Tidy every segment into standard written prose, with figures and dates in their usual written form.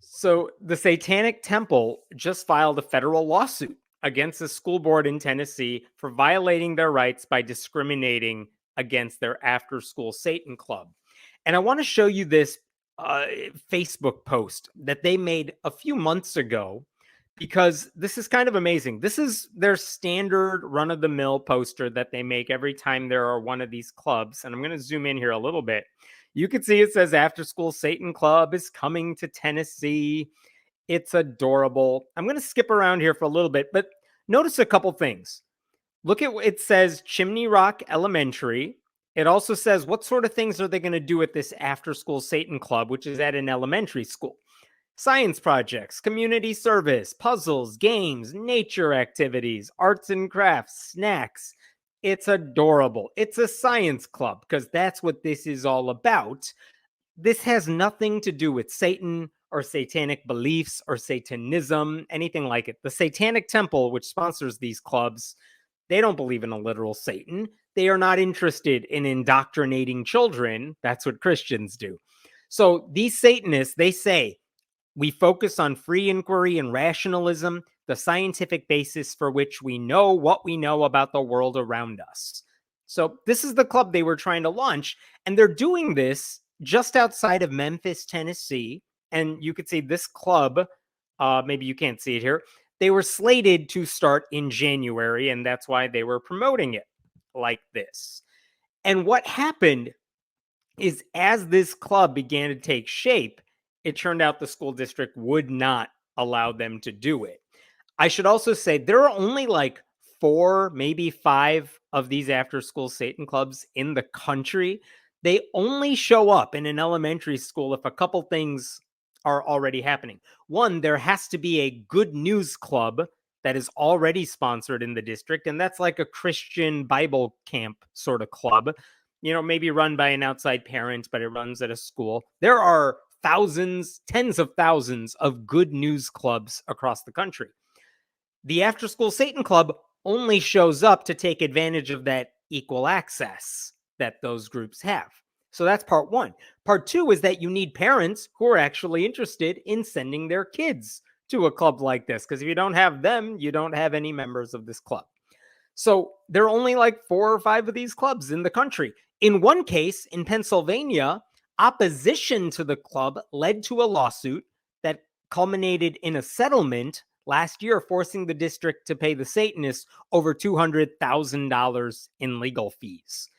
So the Satanic Temple just filed a federal lawsuit against the school board in Tennessee for violating their rights by discriminating against their after school Satan club. And I want to show you this Facebook post that they made a few months ago because this is kind of amazing. This is their standard run of the mill poster that they make every time there are one of these clubs. And I'm going to zoom in here a little bit. You can see it says After School Satan Club is coming to Tennessee. It's adorable. I'm going to skip around here for a little bit, but notice a couple things. Look at it says Chimneyrock Elementary. It also says what sort of things are they going to do at this After School Satan Club, which is at an elementary school. Science projects, community service, puzzles, games, nature activities, arts and crafts, snacks. It's adorable. It's a science club because that's what this is all about. This has nothing to do with Satan or satanic beliefs or Satanism, anything like it. The Satanic Temple, which sponsors these clubs, they don't believe in a literal Satan. They are not interested in indoctrinating children. That's what Christians do. So these Satanists, they say, we focus on free inquiry and rationalism, the scientific basis for which we know what we know about the world around us. So this is the club they were trying to launch, and they're doing this just outside of Memphis, Tennessee. And you could see this club, maybe you can't see it here, they were slated to start in January, and that's why they were promoting it like this. And what happened is as this club began to take shape, it turned out the school district would not allow them to do it. I should also say there are only like 4, maybe 5 of these after school Satan clubs in the country. They only show up in an elementary school if a couple things are already happening. One, there has to be a good news club that is already sponsored in the district, and that's like a Christian Bible camp sort of club, maybe run by an outside parent, but it runs at a school. There are thousands, tens of thousands of good news clubs across the country. The After School Satan Club only shows up to take advantage of that equal access that those groups have. So that's part one. Part two is that you need parents who are actually interested in sending their kids to a club like this, because if you don't have them, you don't have any members of this club. So there are only like 4 or 5 of these clubs in the country. In one case, in Pennsylvania, opposition to the club led to a lawsuit that culminated in a settlement last year, forcing the district to pay the Satanists over $200,000 in legal fees.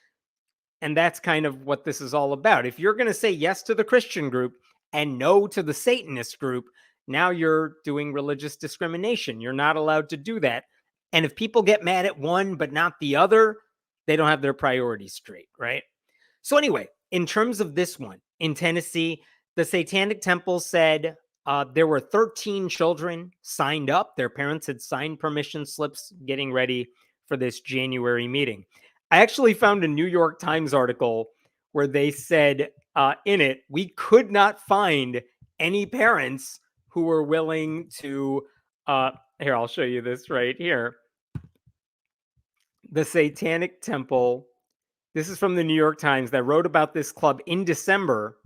And that's kind of what this is all about. If you're going to say yes to the Christian group and no to the Satanist group, now you're doing religious discrimination. You're not allowed to do that. And if people get mad at one but not the other, they don't have their priorities straight, right? So anyway, in terms of this one, in Tennessee, the Satanic Temple said there were 13 children signed up. Their parents had signed permission slips getting ready for this January meeting. I actually found a New York Times article where they said in it, we could not find any parents who were willing to, here, I'll show you this right here. The Satanic Temple, this is from the New York Times that wrote about this club in December.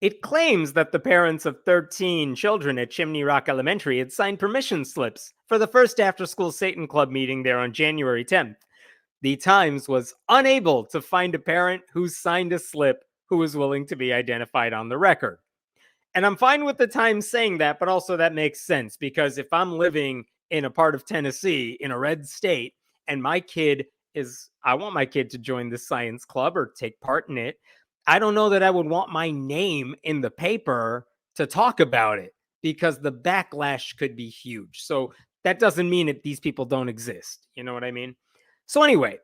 It claims that the parents of 13 children at Chimneyrock Elementary had signed permission slips for the first after-school Satan Club meeting there on January 10th. The Times was unable to find a parent who signed a slip who was willing to be identified on the record. And I'm fine with the Times saying that, but also that makes sense, because if I'm living in a part of Tennessee in a red state and I want my kid to join the science club or take part in it, I don't know that I would want my name in the paper to talk about it, because the backlash could be huge. So that doesn't mean that these people don't exist. You know what I mean? So anyway,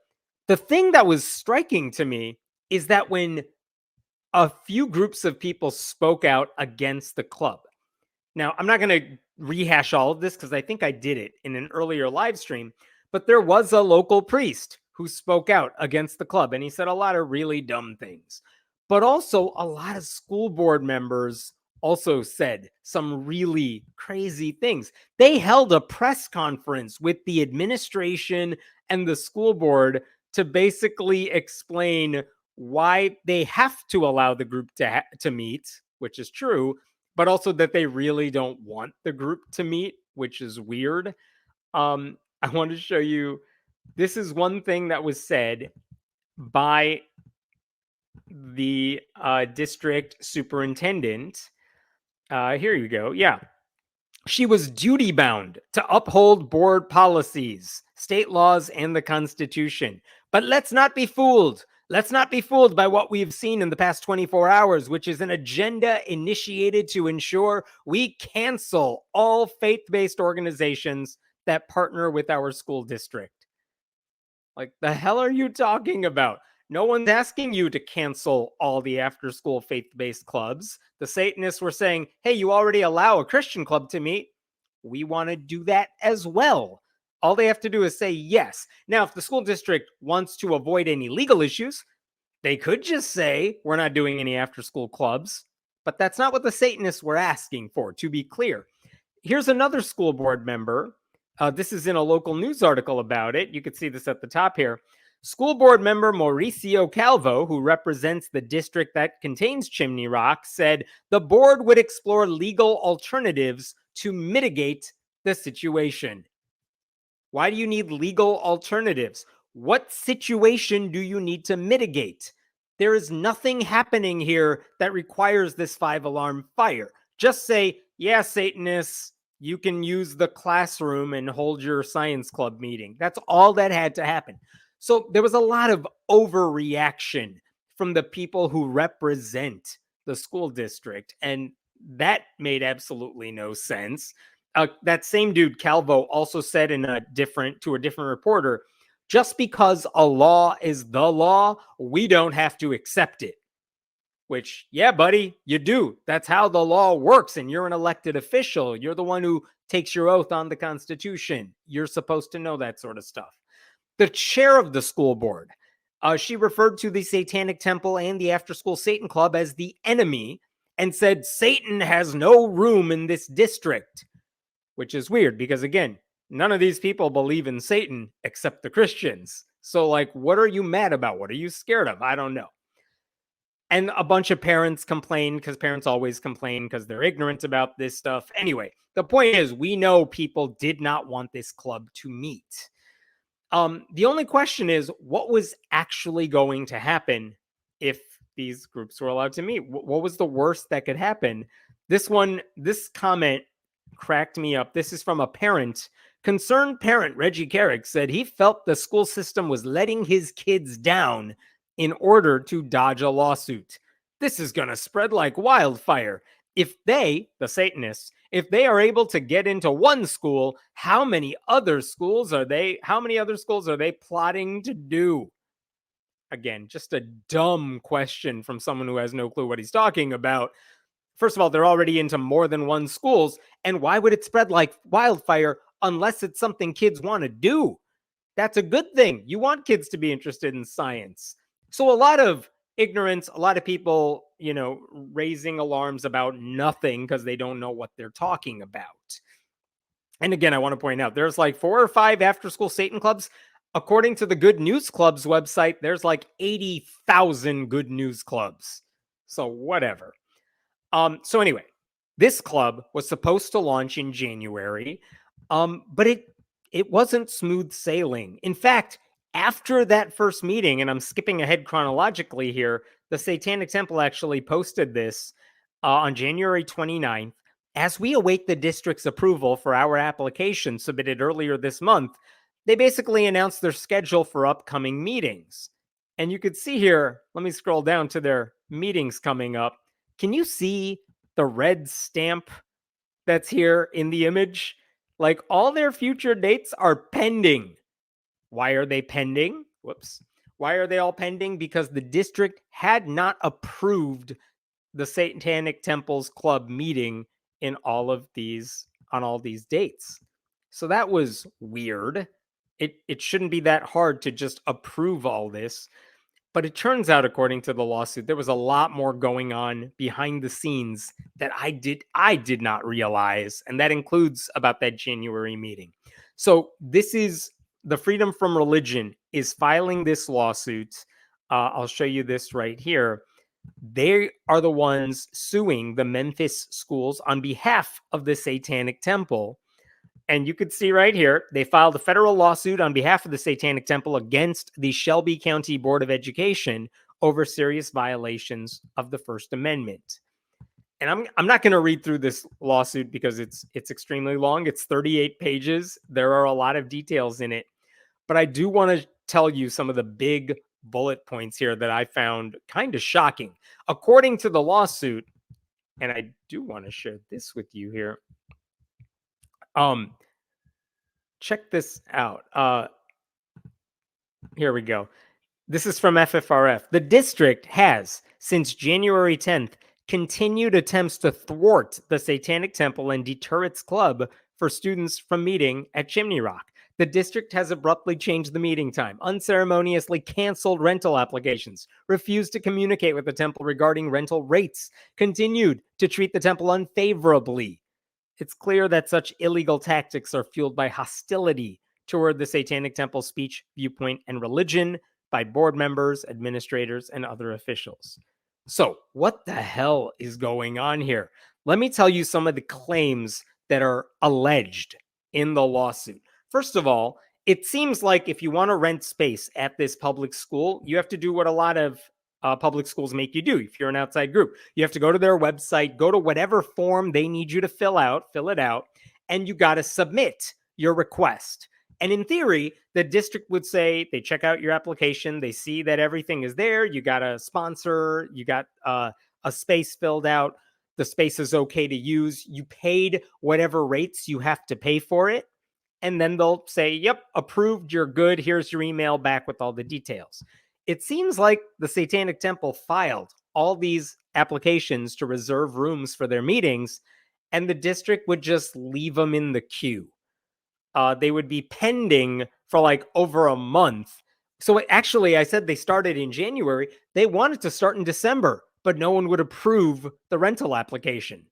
the thing that was striking to me is that when a few groups of people spoke out against the club. Now, I'm not going to rehash all of this because I think I did it in an earlier live stream, but there was a local priest who spoke out against the club, and he said a lot of really dumb things. But also, a lot of school board members also said some really crazy things. They held a press conference with the administration and the school board to basically explain why they have to allow the group to meet, which is true, but also that they really don't want the group to meet, which is weird. I want to show you, this is one thing that was said by the district superintendent. Here you go. Yeah. She was duty bound to uphold board policies, state laws, and the Constitution. But let's not be fooled. Let's not be fooled by what we've seen in the past 24 hours, which is an agenda initiated to ensure we cancel all faith-based organizations that partner with our school district. Like, the hell are you talking about? No one's asking you to cancel all the after-school faith-based clubs. The Satanists were saying, hey, you already allow a Christian club to meet. We want to do that as well. All they have to do is say yes. Now, if the school district wants to avoid any legal issues, they could just say, we're not doing any after-school clubs. But that's not what the Satanists were asking for, to be clear. Here's another school board member. This is in a local news article about it. You can see this at the top here. School board member Mauricio Calvo, who represents the district that contains Chimney Rock, said the board would explore legal alternatives to mitigate the situation. Why do you need legal alternatives? What situation do you need to mitigate? There is nothing happening here that requires this 5-alarm fire. Just say, yeah, Satanists, you can use the classroom and hold your science club meeting. That's all that had to happen. So there was a lot of overreaction from the people who represent the school district, and that made absolutely no sense. That same dude, Calvo, also said to a different reporter, just because a law is the law, we don't have to accept it. Which, yeah, buddy, you do. That's how the law works, and you're an elected official. You're the one who takes your oath on the Constitution. You're supposed to know that sort of stuff. The chair of the school board, she referred to the Satanic Temple and the After School Satan Club as the enemy and said Satan has no room in this district, which is weird because, again, none of these people believe in Satan except the Christians. So, like, what are you mad about? What are you scared of? I don't know. And a bunch of parents complained, because parents always complain because they're ignorant about this stuff. Anyway, the point is, we know people did not want this club to meet. The only question is, what was actually going to happen if these groups were allowed to meet? What was the worst that could happen? This comment cracked me up. This is from a parent. Concerned parent Reggie Carrick said he felt the school system was letting his kids down in order to dodge a lawsuit. This is going to spread like wildfire. If they, the Satanists, if they are able to get into one school, how many other schools are they plotting to do? Again, just a dumb question from someone who has no clue what he's talking about. First of all, they're already into more than one schools, and why would it spread like wildfire unless it's something kids want to do? That's a good thing. You want kids to be interested in science. So a lot of ignorance, a lot of people, raising alarms about nothing because they don't know what they're talking about. And again, I want to point out, there's like 4 or 5 after-school Satan clubs. According to the Good News Club's website, there's like 80,000 Good News Clubs. So whatever. So anyway, this club was supposed to launch in January, but it wasn't smooth sailing. In fact, after that first meeting, and I'm skipping ahead chronologically here, the Satanic Temple actually posted this on January 29th. As we await the district's approval for our application submitted earlier this month, they basically announced their schedule for upcoming meetings. And you could see here, let me scroll down to their meetings coming up. Can you see the red stamp that's here in the image? Like, all their future dates are pending. Why are they pending? Whoops. Why are they all pending? Because the district had not approved the Satanic Temple's club meeting on all these dates. So that was weird. It shouldn't be that hard to just approve all this. But it turns out, according to the lawsuit, there was a lot more going on behind the scenes that I did not realize. And that includes about that January meeting. So this is the Freedom from Religion is filing this lawsuit. I'll show you this right here. They are the ones suing the Memphis schools on behalf of the Satanic Temple. And you could see right here, they filed a federal lawsuit on behalf of the Satanic Temple against the Shelby County Board of Education over serious violations of the First Amendment. And I'm not going to read through this lawsuit because it's extremely long. It's 38 pages. There are a lot of details in it. But I do want to tell you some of the big bullet points here that I found kind of shocking. According to the lawsuit, and I do want to share this with you here. Check this out. Here we go. This is from FFRF. The district has, since January 10th, continued attempts to thwart the Satanic Temple and deter its club for students from meeting at Chimneyrock. The district has abruptly changed the meeting time, unceremoniously canceled rental applications, refused to communicate with the temple regarding rental rates, continued to treat the temple unfavorably. It's clear that such illegal tactics are fueled by hostility toward the Satanic Temple speech, viewpoint, and religion by board members, administrators, and other officials. So, what the hell is going on here? Let me tell you some of the claims that are alleged in the lawsuit. First of all, it seems like if you want to rent space at this public school, you have to do what a lot of public schools make you do. If you're an outside group, you have to go to their website, go to whatever form they need you to fill it out, and you got to submit your request. And in theory, the district would say they check out your application, they see that everything is there, you got a sponsor, you got a space filled out, the space is okay to use, you paid whatever rates you have to pay for it, and then they'll say, yep, approved, you're good, here's your email back with all the details. It seems like the Satanic Temple filed all these applications to reserve rooms for their meetings, and the district would just leave them in the queue. They would be pending for like over a month. So actually, I said they started in January. They wanted to start in December, but no one would approve the rental application.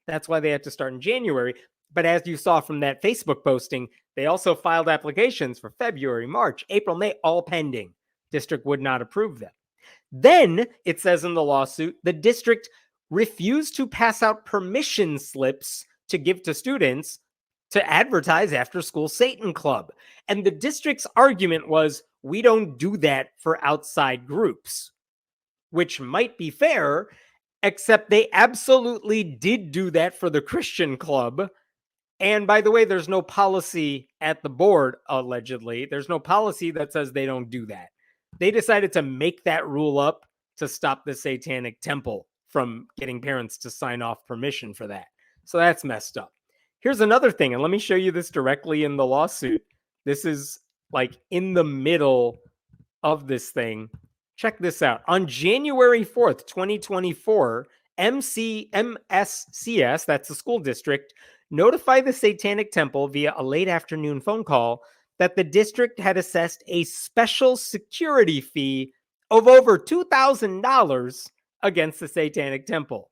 That's why they had to start in January. But as you saw from that Facebook posting, they also filed applications for February, March, April, May, all pending. District would not approve them. Then it says in the lawsuit, the district refused to pass out permission slips to give to students to advertise after school Satan Club. And the district's argument was, we don't do that for outside groups, which might be fair, except they absolutely did do that for the Christian club. And by the way, there's no policy at the board, allegedly. There's no policy that says they don't do that. They decided to make that rule up to stop the Satanic Temple from getting parents to sign off permission for that. So that's messed up. Here's another thing, and let me show you this directly in the lawsuit. This is like in the middle of this thing. Check this out. On January 4th, 2024, MSCS, that's the school district, notified the Satanic Temple via a late afternoon phone call that the district had assessed a special security fee of over $2,000 against the Satanic Temple.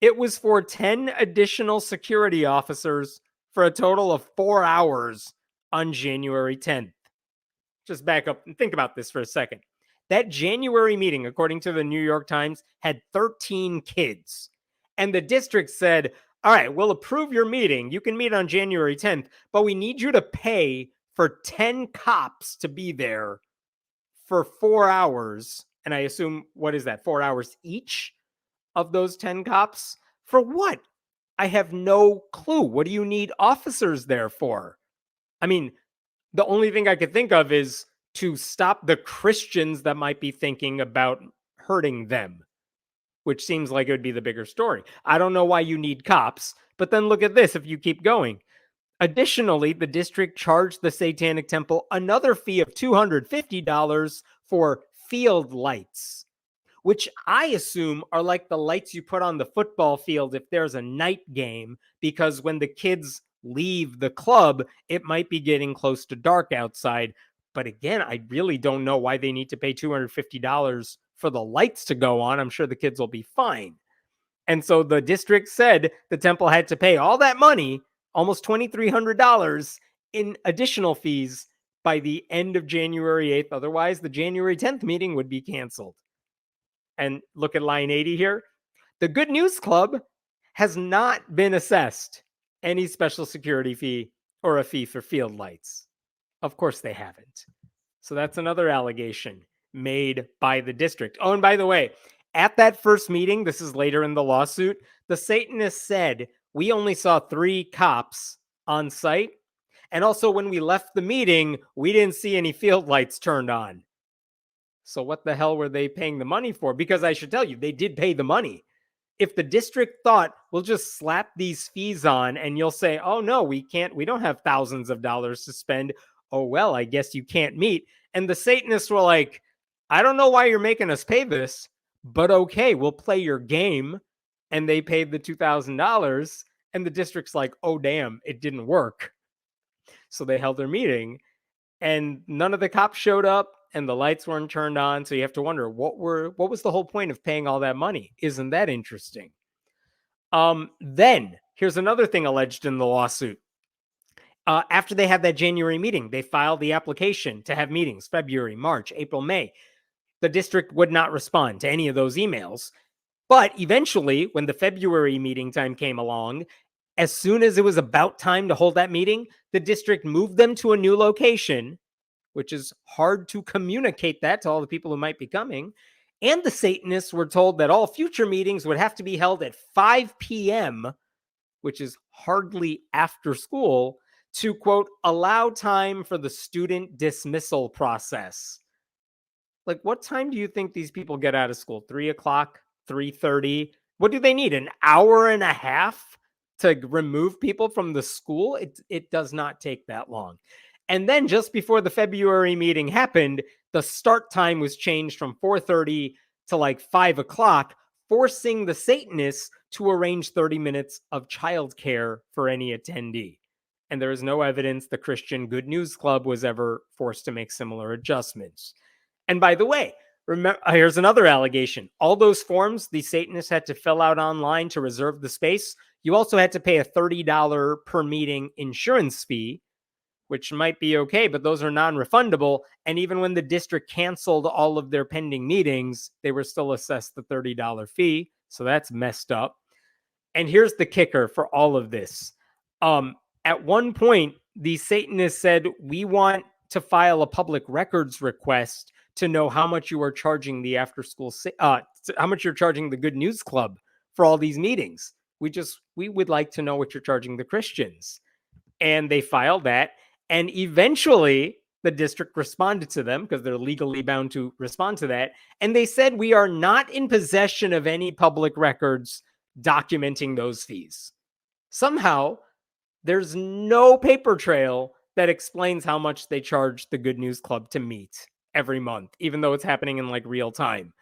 It was for 10 additional security officers for a total of 4 hours on January 10th. Just back up and think about this for a second. That January meeting, according to the New York Times, had 13 kids. And the district said, all right, we'll approve your meeting. You can meet on January 10th, but we need you to pay for 10 cops to be there for 4 hours. And I assume, what is that, 4 hours each of those 10 cops? For what? I have no clue. What do you need officers there for? I mean, the only thing I could think of is to stop the Christians that might be thinking about hurting them, which seems like it would be the bigger story. I don't know why you need cops, but then look at this if you keep going. Additionally, the district charged the Satanic Temple another fee of $250 for field lights, which I assume are like the lights you put on the football field if there's a night game, because when the kids leave the club, it might be getting close to dark outside. But again, I really don't know why they need to pay $250 for the lights to go on. I'm sure the kids will be fine. And so the district said the temple had to pay all that money, almost $2,300 in additional fees by the end of January 8th. Otherwise, the January 10th meeting would be canceled. And look at line 80 here. The Good News Club has not been assessed any special security fee or a fee for field lights. Of course they haven't. So that's another allegation made by the district. Oh, and by the way, at that first meeting, this is later in the lawsuit, the Satanists said, we only saw 3 cops on site. And also, when we left the meeting, we didn't see any field lights turned on. So what the hell were they paying the money for? Because I should tell you, they did pay the money. If the district thought, we'll just slap these fees on and you'll say, oh no, we don't have thousands of dollars to spend. Oh, well, I guess you can't meet. And the Satanists were like, I don't know why you're making us pay this, but okay, we'll play your game. And they paid the $2,000. And the district's like, oh, damn, it didn't work. So they held their meeting and none of the cops showed up and the lights weren't turned on. So you have to wonder, what was the whole point of paying all that money? Isn't that interesting? Then here's another thing alleged in the lawsuit. After they had that January meeting, they filed the application to have meetings February, March, April, May. The district would not respond to any of those emails. But eventually, when the February meeting time came along, as soon as it was about time to hold that meeting, the district moved them to a new location, which is hard to communicate that to all the people who might be coming. And the Satanists were told that all future meetings would have to be held at 5 p.m., which is hardly after school, to, quote, allow time for the student dismissal process. Like, what time do you think these people get out of school? 3 o'clock, 3:30? What do they need? An hour and a half to remove people from the school? It does not take that long. And then just before the February meeting happened, the start time was changed from 4:30 to like 5 o'clock, forcing the Satanists to arrange 30 minutes of childcare for any attendee. And there is no evidence the Christian Good News Club was ever forced to make similar adjustments. And by the way, remember, here's another allegation. All those forms the Satanists had to fill out online to reserve the space, you also had to pay a $30 per meeting insurance fee, which might be okay, but those are non-refundable. And even when the district canceled all of their pending meetings, they were still assessed the $30 fee. So that's messed up. And here's the kicker for all of this. At one point, the Satanists said, we want to file a public records request to know how much you are charging the after school, how much you're charging the Good News Club for all these meetings. We would like to know what you're charging the Christians. And they filed that. And eventually the district responded to them because they're legally bound to respond to that. And they said, we are not in possession of any public records documenting those fees. Somehow there's no paper trail that explains how much they charge the Good News Club to meet every month, even though it's happening in like real time.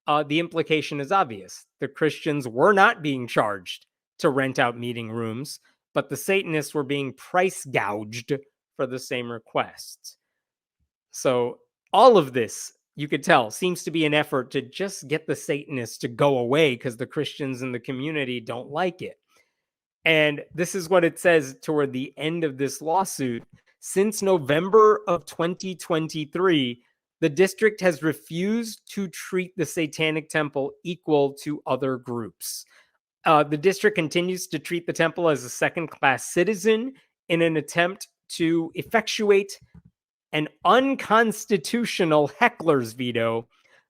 The implication is obvious. The Christians were not being charged to rent out meeting rooms, but the Satanists were being price gouged for the same requests. So all of this, you could tell, seems to be an effort to just get the Satanists to go away because the Christians in the community don't like it. And this is what it says toward the end of this lawsuit. Since November of 2023, the district has refused to treat the Satanic Temple equal to other groups. The district continues to treat the temple as a second-class citizen in an attempt to effectuate an unconstitutional heckler's veto,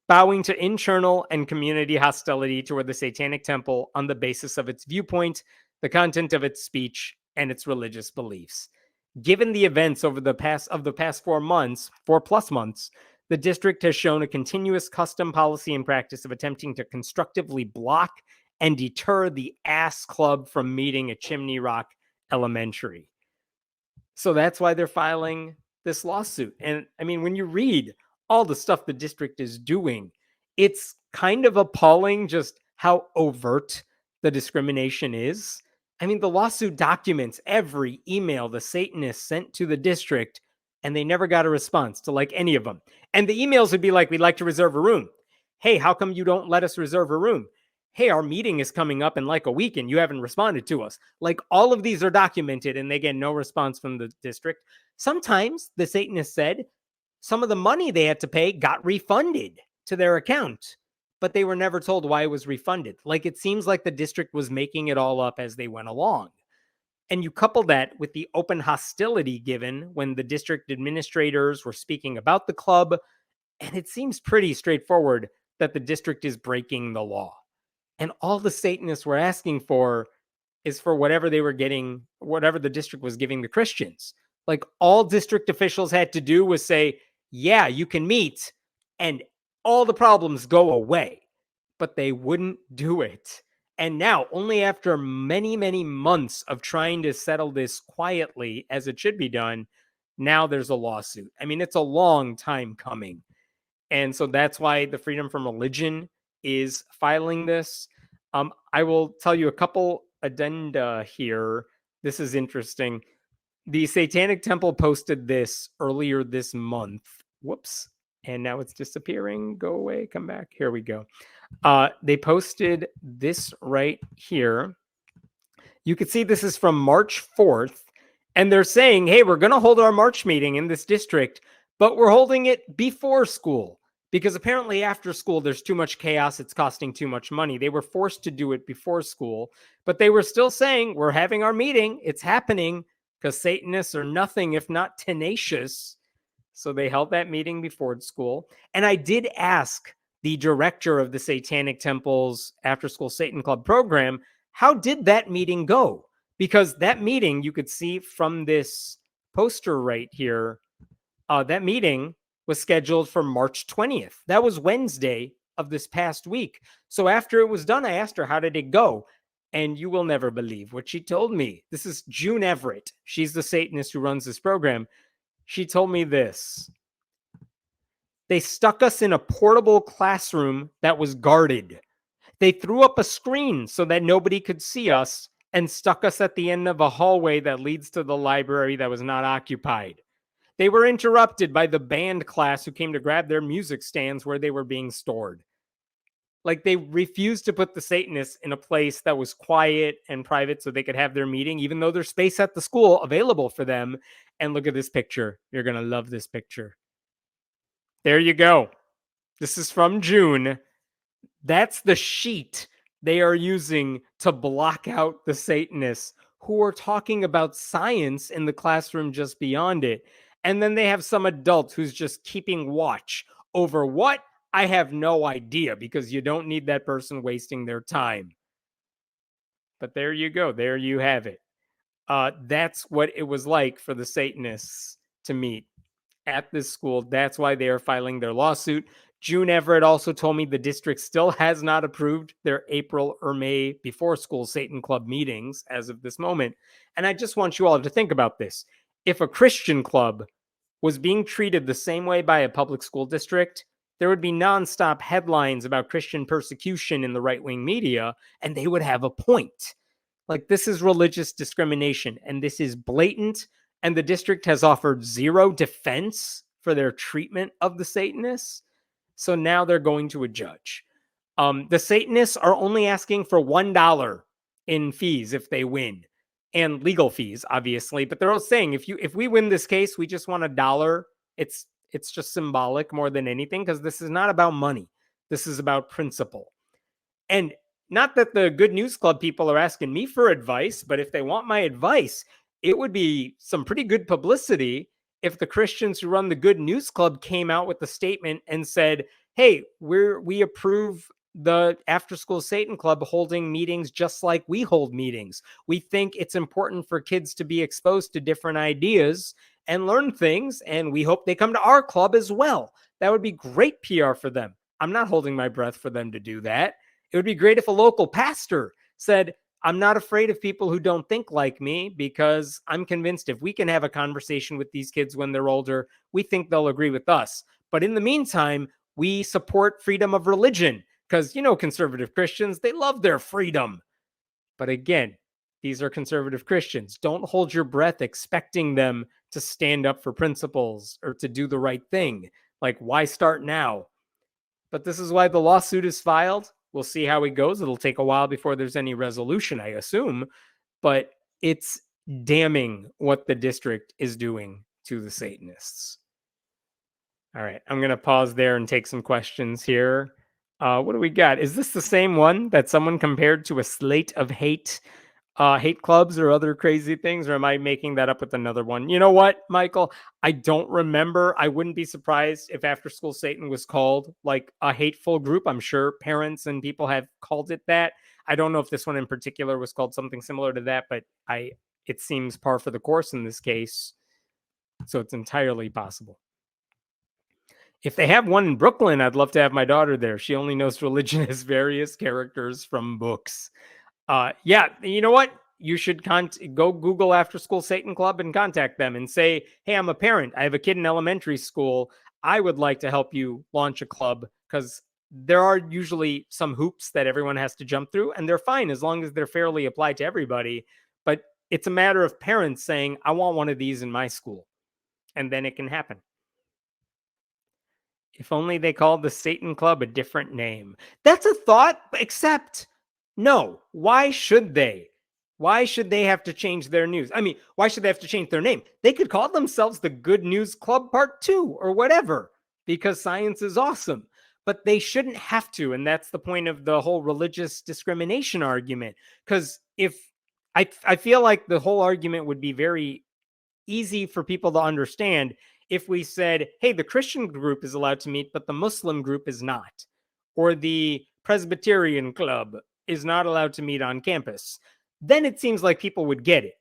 bowing to internal and community hostility toward the Satanic Temple on the basis of its viewpoint, the content of its speech, and its religious beliefs. Given the events over the past 4 months, 4+ months, the district has shown a continuous custom, policy, and practice of attempting to constructively block and deter the ass club from meeting at Chimneyrock Elementary. So that's why they're filing this lawsuit. And I mean, when you read all the stuff the district is doing, it's kind of appalling just how overt the discrimination is. I mean, the lawsuit documents every email the Satanists sent to the district, and they never got a response to like any of them. And the emails would be like, we'd like to reserve a room. Hey, how come you don't let us reserve a room? Hey, our meeting is coming up in like a week and you haven't responded to us. Like, all of these are documented and they get no response from the district. Sometimes, the Satanists said, some of the money they had to pay got refunded to their account. but they were never told why it was refunded. Like, it seems like the district was making it all up as they went along. And you couple that with the open hostility given when the district administrators were speaking about the club, and it seems pretty straightforward that the district is breaking the law. And all the Satanists were asking for is for whatever they were getting, whatever the district was giving the Christians. Like, all district officials had to do was say, yeah, you can meet, and all the problems go away. But they wouldn't do it. And now, only after many, many months of trying to settle this quietly as it should be done, now there's a lawsuit. I mean, it's a long time coming. And so that's why the Freedom from Religion is filing this. I will tell you a couple addenda here. This is interesting. The Satanic Temple posted this earlier this month. Whoops. And now it's disappearing. Go away. Come back. Here we go. They posted this right here. You can see this is from March 4th. And they're saying, hey, we're going to hold our March meeting in this district, but we're holding it before school. Because apparently after school, there's too much chaos. It's costing too much money. They were forced to do it before school, but they were still saying, we're having our meeting. It's happening, because Satanists are nothing if not tenacious. So they held that meeting before school. And I did ask the director of the Satanic Temple's After School Satan Club program, how did that meeting go? Because that meeting, you could see from this poster right here, that meeting was scheduled for March 20th. That was Wednesday of this past week. So after it was done, I asked her, how did it go? And you will never believe what she told me. This is June Everett. She's the Satanist who runs this program. She told me this. They stuck us in a portable classroom that was guarded. They threw up a screen so that nobody could see us and stuck us at the end of a hallway that leads to the library that was not occupied. They were interrupted by the band class who came to grab their music stands where they were being stored. Like, they refused to put the Satanists in a place that was quiet and private so they could have their meeting, even though there's space at the school available for them. And look at this picture. You're going to love this picture. There you go. This is from June. That's the sheet they are using to block out the Satanists who are talking about science in the classroom just beyond it. And then they have some adult who's just keeping watch over what? I have no idea, because you don't need that person wasting their time. But there you go. There you have it. That's what it was like for the Satanists to meet at this school. That's why they are filing their lawsuit. June Everett also told me the district still has not approved their April or May before school Satan Club meetings as of this moment. And I just want you all to think about this. If a Christian club was being treated the same way by a public school district, there would be nonstop headlines about Christian persecution in the right-wing media, and they would have a point. Like, this is religious discrimination, and this is blatant, and the district has offered zero defense for their treatment of the Satanists. So now they're going to a judge. The Satanists are only asking for $1 in fees if they win, and legal fees, obviously. But they're all saying, if we win this case, we just want $1. It's just symbolic more than anything, because this is not about money. This is about principle. And not that the Good News Club people are asking me for advice, but if they want my advice, it would be some pretty good publicity if the Christians who run the Good News Club came out with a statement and said, hey, we approve the After School Satan Club holding meetings just like we hold meetings. We think it's important for kids to be exposed to different ideas and learn things, and we hope they come to our club as well. That would be great PR for them. I'm not holding my breath for them to do that. It would be great if a local pastor said, I'm not afraid of people who don't think like me, because I'm convinced if we can have a conversation with these kids when they're older, we think they'll agree with us. But in the meantime, we support freedom of religion, because, conservative Christians, they love their freedom. But again, these are conservative Christians. Don't hold your breath expecting them to stand up for principles or to do the right thing. Like, why start now? But this is why the lawsuit is filed. We'll see how it goes. It'll take a while before there's any resolution, I assume. But it's damning what the district is doing to the Satanists. All right, I'm going to pause there and take some questions here. What do we got? Is this the same one that someone compared to a slate of hate clubs or other crazy things, or am I making that up with another one? You know what, Michael? I don't remember. I wouldn't be surprised if After School Satan was called like a hateful group. I'm sure parents and people have called it that. I don't know if this one in particular was called something similar to that, but it seems par for the course in this case. So it's entirely possible. If they have one in Brooklyn, I'd love to have my daughter there. She only knows religion as various characters from books. Yeah, you know what? You should go Google After School Satan Club and contact them and say, "Hey, I'm a parent. I have a kid in elementary school. I would like to help you launch a club because there are usually some hoops that everyone has to jump through, and they're fine as long as they're fairly applied to everybody. But it's a matter of parents saying, I want one of these in my school, and then it can happen." If only they called the Satan Club a different name. That's a thought, except no. Why should they? Why should they have to change their news? I mean, why should they have to change their name? They could call themselves the Good News Club Part 2 or whatever, because science is awesome. But they shouldn't have to. And that's the point of the whole religious discrimination argument. Because if I feel like the whole argument would be very easy for people to understand if we said, hey, the Christian group is allowed to meet, but the Muslim group is not, or the Presbyterian club is not allowed to meet on campus. Then it seems like people would get it.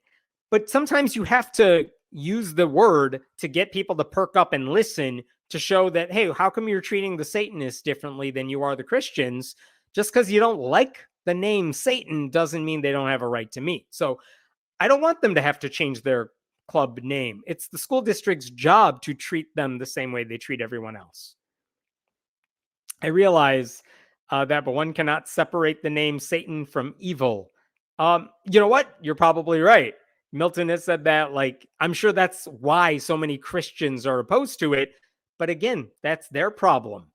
But sometimes you have to use the word to get people to perk up and listen, to show that, hey, how come you're treating the Satanists differently than you are the Christians? Just because you don't like the name Satan doesn't mean they don't have a right to meet. So I don't want them to have to change their club name. It's the school district's job to treat them the same way they treat everyone else. I realize that, but one cannot separate the name Satan from evil. You know what? You're probably right. Milton has said that, like, I'm sure that's why so many Christians are opposed to it. But again, that's their problem.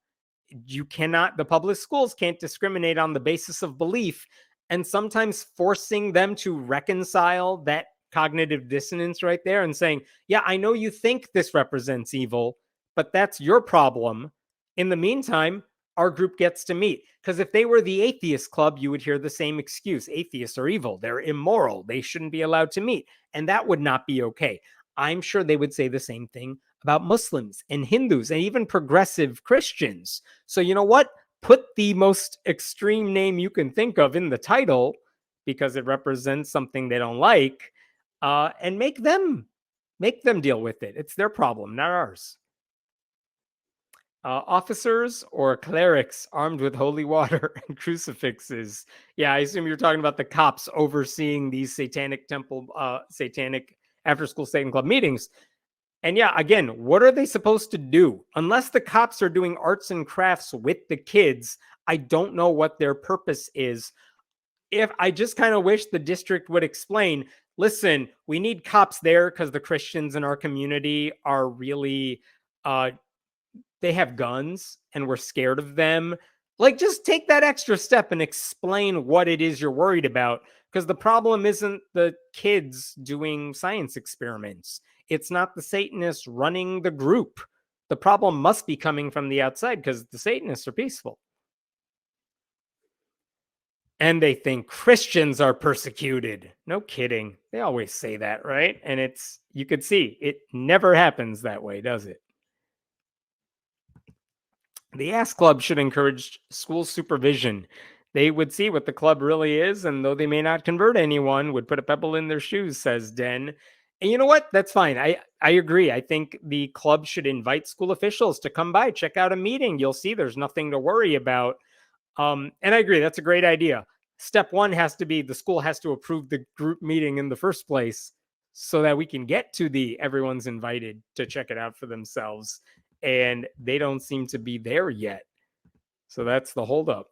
The public schools can't discriminate on the basis of belief. And sometimes forcing them to reconcile that cognitive dissonance right there and saying, yeah, I know you think this represents evil, but that's your problem. In the meantime, our group gets to meet. Because if they were the atheist club, you would hear the same excuse. Atheists are evil. They're immoral. They shouldn't be allowed to meet. And that would not be okay. I'm sure they would say the same thing about Muslims and Hindus and even progressive Christians. So you know what? Put the most extreme name you can think of in the title because it represents something they don't like, and make them deal with it. It's their problem, not ours. Officers or clerics armed with holy water and crucifixes. Yeah, I assume you're talking about the cops overseeing these Satanic Temple, Satanic After School Satan Club meetings. And yeah, again, what are they supposed to do? Unless the cops are doing arts and crafts with the kids, I don't know what their purpose is. If I just kind of wish the district would explain, listen, we need cops there because the Christians in our community are really they have guns and we're scared of them. Like, just take that extra step and explain what it is you're worried about. Because the problem isn't the kids doing science experiments. It's not the Satanists running the group. The problem must be coming from the outside because the Satanists are peaceful. And they think Christians are persecuted. No kidding. They always say that, right? And you could see it never happens that way, does it? The Ask Club should encourage school supervision. They would see what the club really is, and though they may not convert anyone, would put a pebble in their shoes, says Den. And you know what? That's fine. I agree. I think the club should invite school officials to come by, check out a meeting. You'll see there's nothing to worry about. And I agree. That's a great idea. Step one has to be the school has to approve the group meeting in the first place so that we can get to the everyone's invited to check it out for themselves. And they don't seem to be there yet. So that's the holdup.